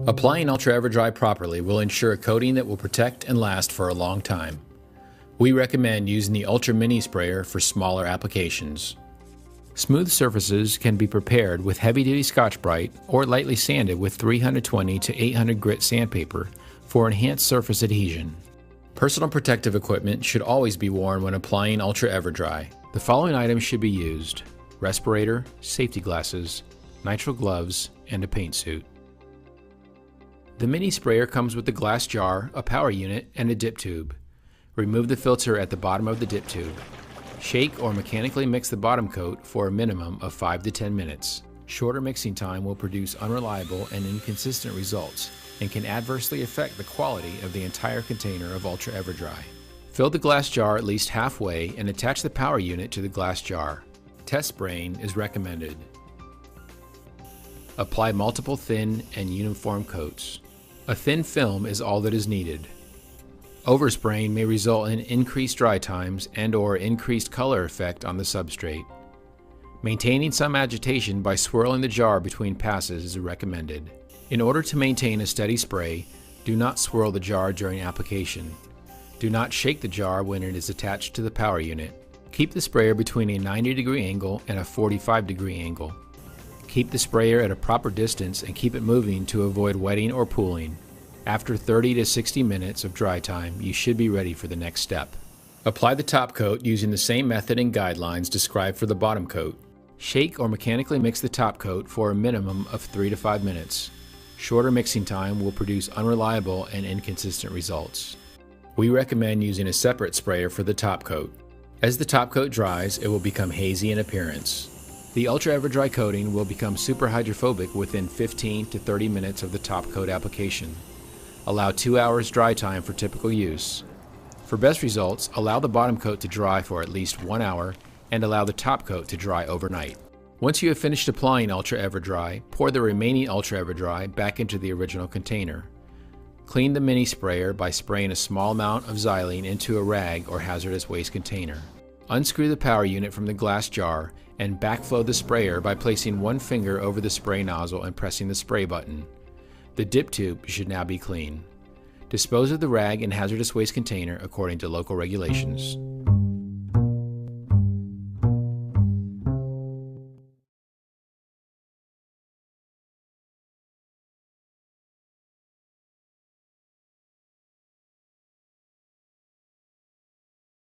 Applying Ultra EverDry properly will ensure a coating that will protect and last for a long time. We recommend using the Ultra Mini Sprayer for smaller applications. Smooth surfaces can be prepared with heavy-duty Scotch-Brite or lightly sanded with 320 to 800 grit sandpaper for enhanced surface adhesion. Personal protective equipment should always be worn when applying Ultra EverDry. The following items should be used: respirator, safety glasses, nitrile gloves, and a paint suit. The mini sprayer comes with a glass jar, a power unit, and a dip tube. Remove the filter at the bottom of the dip tube. Shake or mechanically mix the bottom coat for a minimum of 5 to 10 minutes. Shorter mixing time will produce unreliable and inconsistent results and can adversely affect the quality of the entire container of Ultra EverDry. Fill the glass jar at least halfway and attach the power unit to the glass jar. Test spraying is recommended. Apply multiple thin and uniform coats. A thin film is all that is needed. Overspraying may result in increased dry times and/or increased color effect on the substrate. Maintaining some agitation by swirling the jar between passes is recommended. In order to maintain a steady spray, do not swirl the jar during application. Do not shake the jar when it is attached to the power unit. Keep the sprayer between a 90-degree angle and a 45-degree angle. Keep the sprayer at a proper distance and keep it moving to avoid wetting or pooling. After 30 to 60 minutes of dry time, you should be ready for the next step. Apply the top coat using the same method and guidelines described for the bottom coat. Shake or mechanically mix the top coat for a minimum of 3 to 5 minutes. Shorter mixing time will produce unreliable and inconsistent results. We recommend using a separate sprayer for the top coat. As the top coat dries, it will become hazy in appearance. The Ultra EverDry coating will become super hydrophobic within 15 to 30 minutes of the top coat application. Allow 2 hours dry time for typical use. For best results, allow the bottom coat to dry for at least 1 hour and allow the top coat to dry overnight. Once you have finished applying Ultra EverDry, pour the remaining Ultra EverDry back into the original container. Clean the mini sprayer by spraying a small amount of xylene into a rag or hazardous waste container. Unscrew the power unit from the glass jar and backflow the sprayer by placing one finger over the spray nozzle and pressing the spray button. The dip tube should now be clean. Dispose of the rag and hazardous waste container according to local regulations.